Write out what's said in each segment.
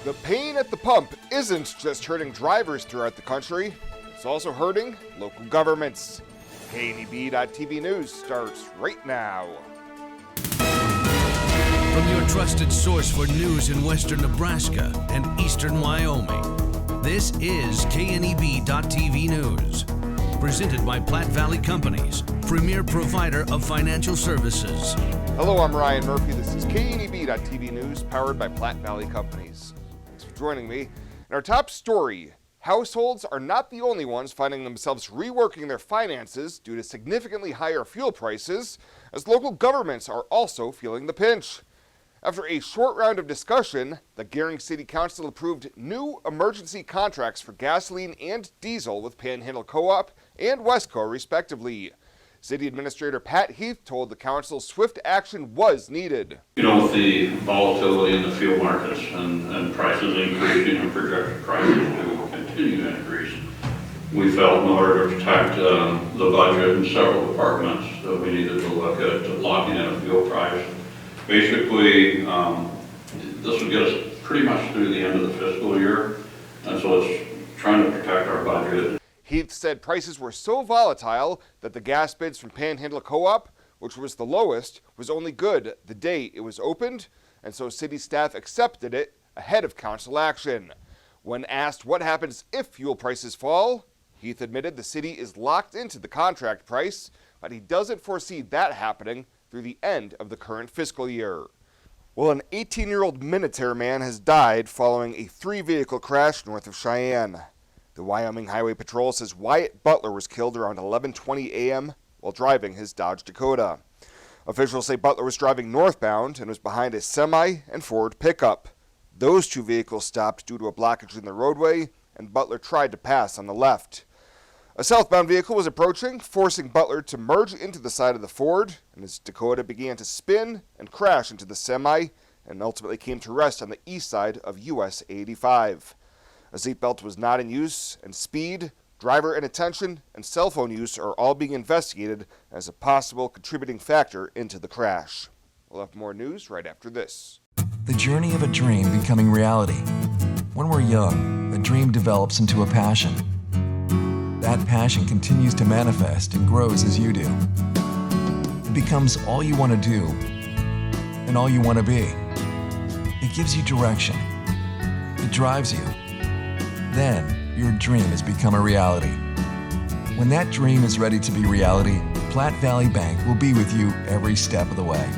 The pain at the pump isn't just hurting drivers throughout the country, it's also hurting local governments. KNEB.TV News starts right now. From your trusted source for news in western Nebraska and eastern Wyoming, this is KNEB.TV News. Presented by Platte Valley Companies, premier provider of financial services. Hello, I'm Ryan Murphy. This is KNEB.TV News, powered by Platte Valley Companies. Thanks for joining me. In our top story, households are not the only ones finding themselves reworking their finances due to significantly higher fuel prices, as local governments are also feeling the pinch. After a short round of discussion, the Gering City Council approved new emergency contracts for gasoline and diesel with Panhandle Co-op and Wesco, respectively. City Administrator Pat Heath told the council swift action was needed. You know, with the volatility in the fuel markets and prices increasing and projected prices to continue to increase, we felt in order to protect the budget in several departments that we needed to look at locking in a fuel price. Basically, this would get us pretty much through the end of the fiscal year, and so it's trying to protect our budget. Heath said prices were so volatile that the gas bids from Panhandle Co-op, which was the lowest, was only good the day it was opened, and so city staff accepted it ahead of council action. When asked what happens if fuel prices fall, Heath admitted the city is locked into the contract price, but he doesn't foresee that happening through the end of the current fiscal year. Well, an 18-year-old Minutair man has died following a 3-vehicle crash north of Cheyenne. The Wyoming Highway Patrol says Wyatt Butler was killed around 11:20 a.m. while driving his Dodge Dakota. Officials say Butler was driving northbound and was behind a semi and Ford pickup. Those two vehicles stopped due to a blockage in the roadway, and Butler tried to pass on the left. A southbound vehicle was approaching, forcing Butler to merge into the side of the Ford, and his Dakota began to spin and crash into the semi, and ultimately came to rest on the east side of US 85. A seatbelt was not in use, and speed, driver inattention, and cell phone use are all being investigated as a possible contributing factor into the crash. We'll have more news right after this. The journey of a dream becoming reality. When we're young, a dream develops into a passion. That passion continues to manifest and grows as you do. It becomes all you want to do and all you want to be. It gives you direction. It drives you. Then, your dream has become a reality. When that dream is ready to be reality, Platte Valley Bank will be with you every step of the way.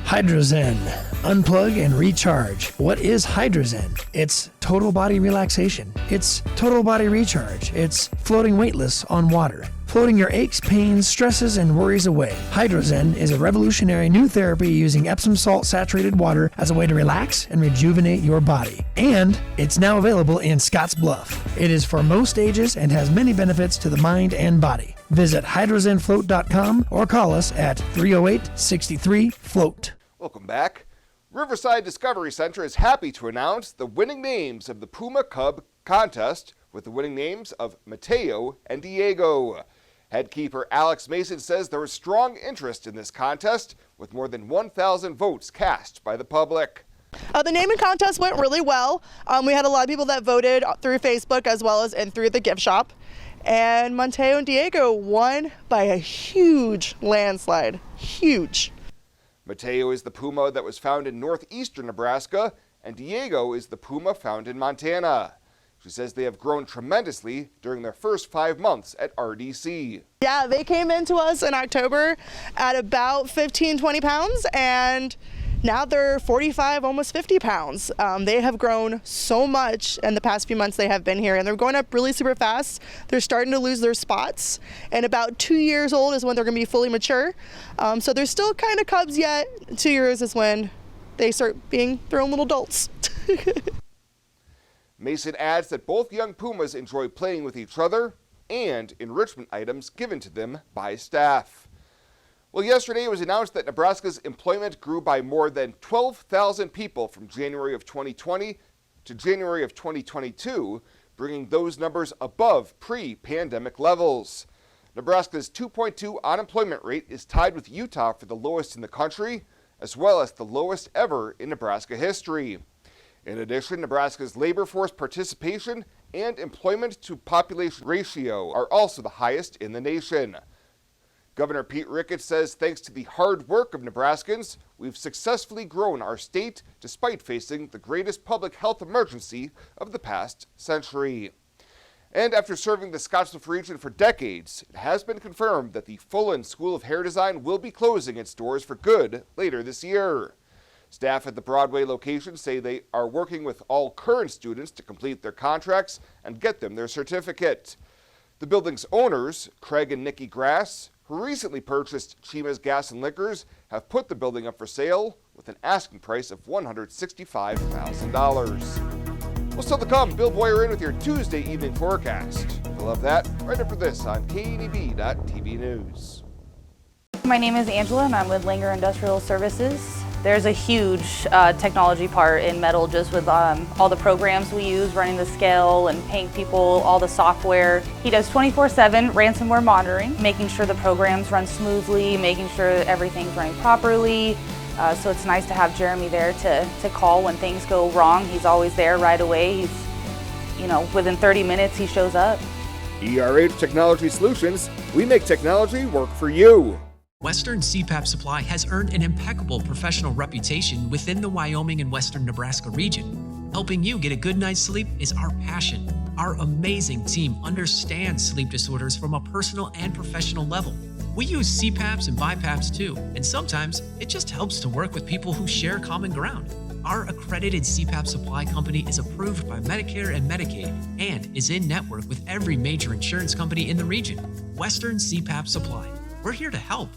Hydrozen. Unplug and recharge. What is Hydrozen? It's total body relaxation. It's total body recharge. It's floating weightless on water. Floating your aches, pains, stresses, and worries away. Hydrozen is a revolutionary new therapy using Epsom salt saturated water as a way to relax and rejuvenate your body. And it's now available in Scottsbluff. It is for most ages and has many benefits to the mind and body. Visit hydrozenfloat.com or call us at 308-63-FLOAT. Welcome back. Riverside Discovery Center is happy to announce the winning names of the Puma Cub contest, with the winning names of Mateo and Diego. Head keeper Alex Mason says there was strong interest in this contest, with more than 1,000 votes cast by the public. The naming contest went really well. We had a lot of people that voted through Facebook as well as in through the gift shop. And Mateo and Diego won by a huge landslide. Huge. Mateo is the puma that was found in northeastern Nebraska, and Diego is the puma found in Montana. She says they have grown tremendously during their first 5 months at RDC. Yeah, they came into us in October at about 15, 20 pounds, and now they're 45, almost 50 pounds. They have grown so much in the past few months they have been here, and they're going up really super fast. They're starting to lose their spots, and about 2 years old is when they're going to be fully mature. So they're still kind of cubs yet. 2 years is when they start being their own little adults. Mason adds that both young Pumas enjoy playing with each other and enrichment items given to them by staff. Well, yesterday it was announced that Nebraska's employment grew by more than 12,000 people from January of 2020 to January of 2022, bringing those numbers above pre-pandemic levels. Nebraska's 2.2 unemployment rate is tied with Utah for the lowest in the country, as well as the lowest ever in Nebraska history. In addition, Nebraska's labor force participation and employment to population ratio are also the highest in the nation. Governor Pete Ricketts says thanks to the hard work of Nebraskans, we've successfully grown our state despite facing the greatest public health emergency of the past century. And after serving the Scottsbluff region for decades, it has been confirmed that the Fullen School of Hair Design will be closing its doors for good later this year. Staff at the Broadway location say they are working with all current students to complete their contracts and get them their certificate. The building's owners, Craig and Nikki Grass, who recently purchased Chima's Gas and Liquors, have put the building up for sale with an asking price of $165,000. Well, still to come, Bill Boyer in with your Tuesday evening forecast. You'll love that right after this on KNEB.TV News. My name is Angela and I'm with Langer Industrial Services. There's a huge technology part in metal, just with all the programs we use, running the scale and paying people all the software. He does 24/7 ransomware monitoring, making sure the programs run smoothly, making sure everything's running properly. So it's nice to have Jeremy there to call when things go wrong. He's always there right away. He's, within 30 minutes he shows up. ERH Technology Solutions, we make technology work for you. Western CPAP Supply has earned an impeccable professional reputation within the Wyoming and Western Nebraska region. Helping you get a good night's sleep is our passion. Our amazing team understands sleep disorders from a personal and professional level. We use CPAPs and BiPAPs too, and sometimes it just helps to work with people who share common ground. Our accredited CPAP supply company is approved by Medicare and Medicaid and is in network with every major insurance company in the region. Western CPAP Supply. We're here to help.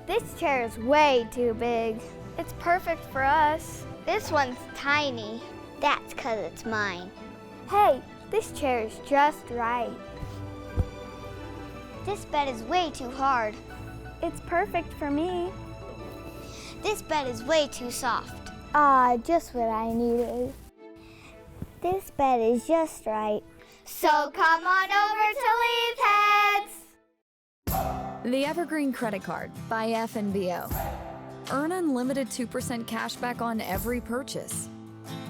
This chair is way too big. It's perfect for us. This one's tiny. That's 'cause it's mine. Hey, this chair is just right. This bed is way too hard. It's perfect for me. This bed is way too soft. Just what I needed. This bed is just right. So come on over to Leeds Heads. The Evergreen Credit Card by FNBO. Earn unlimited 2% cash back on every purchase.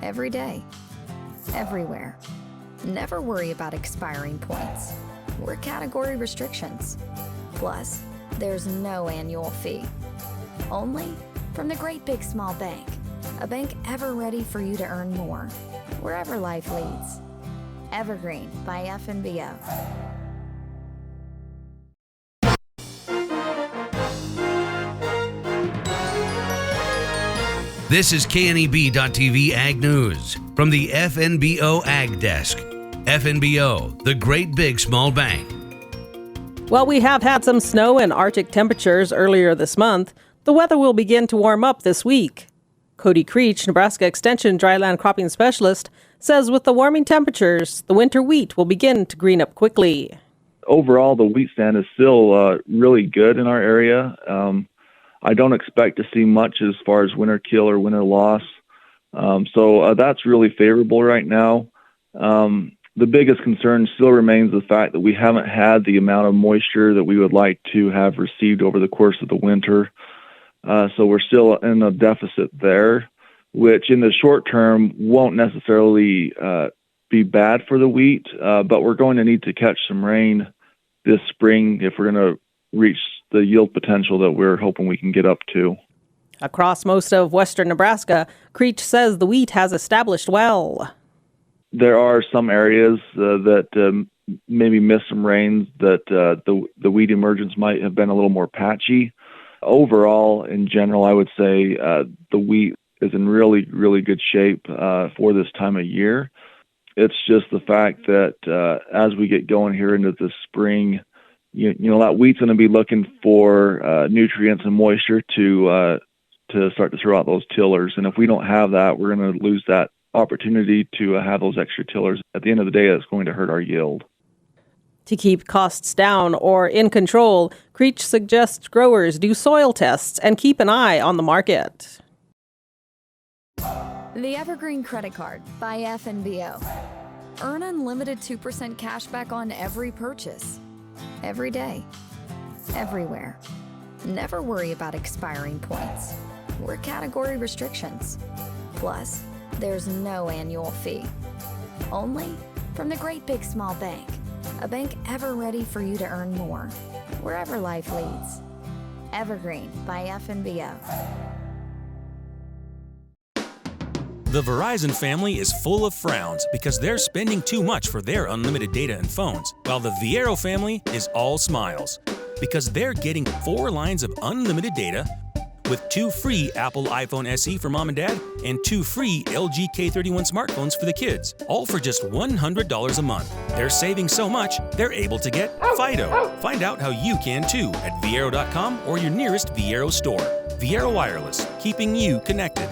Every day. Everywhere. Never worry about expiring points or category restrictions. Plus, there's no annual fee. Only from the Great Big Small Bank. A bank ever ready for you to earn more, wherever life leads. Evergreen by FNBO. This is KNEB.TV Ag News from the FNBO Ag Desk. FNBO, the Great Big Small Bank. While we have had some snow and Arctic temperatures earlier this month, the weather will begin to warm up this week. Cody Creech, Nebraska Extension Dryland Cropping Specialist, says with the warming temperatures, the winter wheat will begin to green up quickly. Overall, the wheat stand is still really good in our area. I don't expect to see much as far as winter kill or winter loss. So that's really favorable right now. The biggest concern still remains the fact that we haven't had the amount of moisture that we would like to have received over the course of the winter. So we're still in a deficit there, which in the short term won't necessarily be bad for the wheat, but we're going to need to catch some rain this spring if we're going to reach the yield potential that we're hoping we can get up to. Across most of western Nebraska, Creech says the wheat has established well. There are some areas that maybe missed some rains, that the wheat emergence might have been a little more patchy. Overall, in general, I would say the wheat is in really, really good shape for this time of year. It's just the fact that as we get going here into the spring, that wheat's going to be looking for nutrients and moisture to start to throw out those tillers. And if we don't have that, we're going to lose that opportunity to have those extra tillers. At the end of the day, that's going to hurt our yield. To keep costs down or in control, Creech suggests growers do soil tests and keep an eye on the market. The Evergreen Credit Card by FNBO. Earn unlimited 2% cash back on every purchase. Every day. Everywhere. Never worry about expiring points or category restrictions. Plus, there's no annual fee. Only from the Great Big Small Bank. A bank ever ready for you to earn more, wherever life leads. Evergreen by FNBO. The Verizon family is full of frowns because they're spending too much for their unlimited data and phones, while the Viero family is all smiles because they're getting 4 lines of unlimited data with 2 free Apple iPhone SE for mom and dad and 2 free LG K31 smartphones for the kids, all for just $100 a month. They're saving so much, they're able to get Fido. Find out how you can too at Viero.com or your nearest Viero store. Viero Wireless, keeping you connected.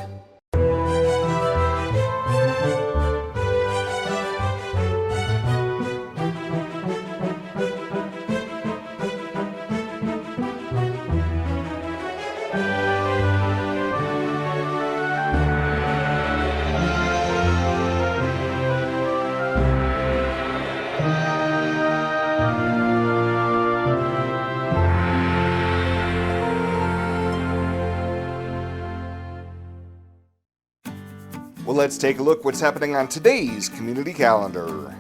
Well, let's take a look what's happening on today's community calendar.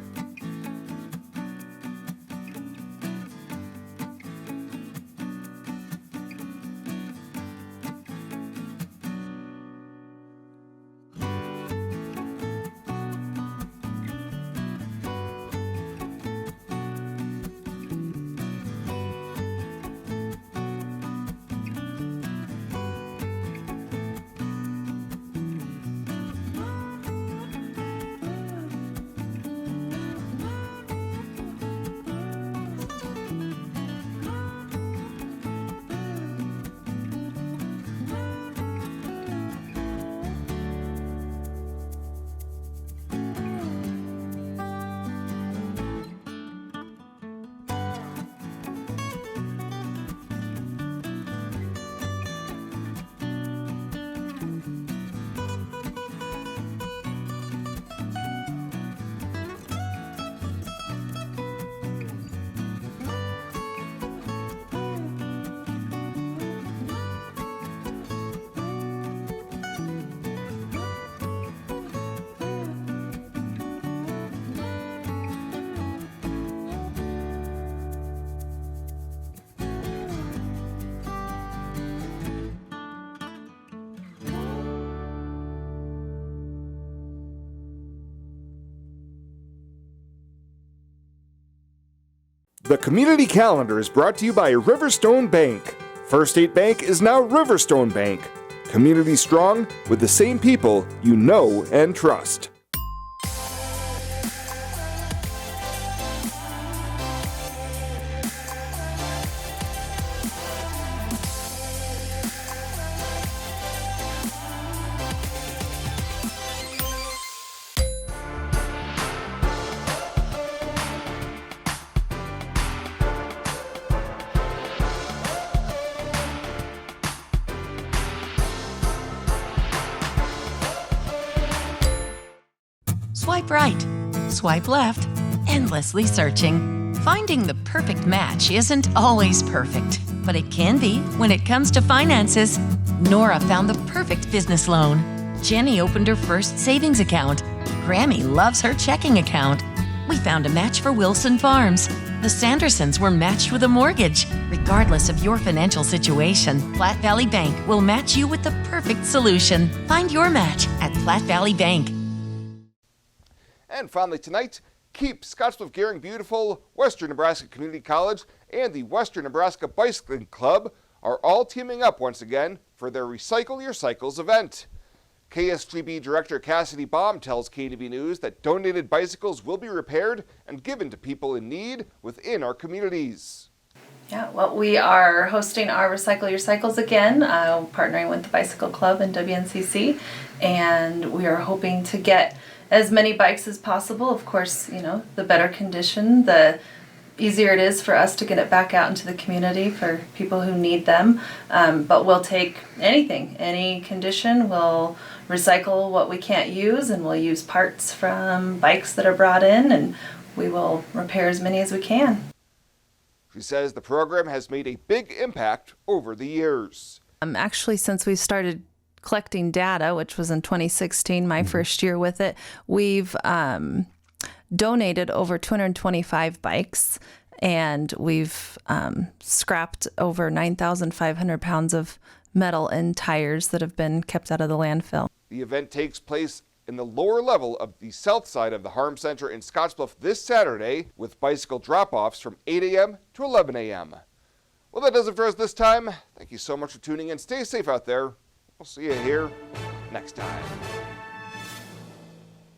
The community calendar is brought to you by Riverstone Bank. First State Bank is now Riverstone Bank. Community strong with the same people you know and trust. Swipe right, swipe left, endlessly searching. Finding the perfect match isn't always perfect, but it can be when it comes to finances. Nora found the perfect business loan. Jenny opened her first savings account. Grammy loves her checking account. We found a match for Wilson Farms. The Sandersons were matched with a mortgage. Regardless of your financial situation, Platte Valley Bank will match you with the perfect solution. Find your match at Platte Valley Bank. And finally tonight, keep Scottsbluff-Gehring beautiful, Western Nebraska Community College, and the Western Nebraska Bicycling Club are all teaming up once again for their Recycle Your Cycles event. KSGB Director Cassidy Baum tells KNB News that donated bicycles will be repaired and given to people in need within our communities. Yeah, well, we are hosting our Recycle Your Cycles again, partnering with the Bicycle Club and WNCC, and we are hoping to get as many bikes as possible. Of course, you know, the better condition, the easier it is for us to get it back out into the community for people who need them. But we'll take anything, any condition. We'll recycle what we can't use, and we'll use parts from bikes that are brought in, and we will repair as many as we can. She says the program has made a big impact over the years. Actually, since we started collecting data, which was in 2016, my first year with it, we've donated over 225 bikes, and we've scrapped over 9,500 pounds of metal and tires that have been kept out of the landfill. The event takes place in the lower level of the south side of the Harm Center in Scottsbluff this Saturday, with bicycle drop-offs from 8 a.m. to 11 a.m. Well, that does it for us this time. Thank you so much for tuning in. Stay safe out there. We'll see you here next time.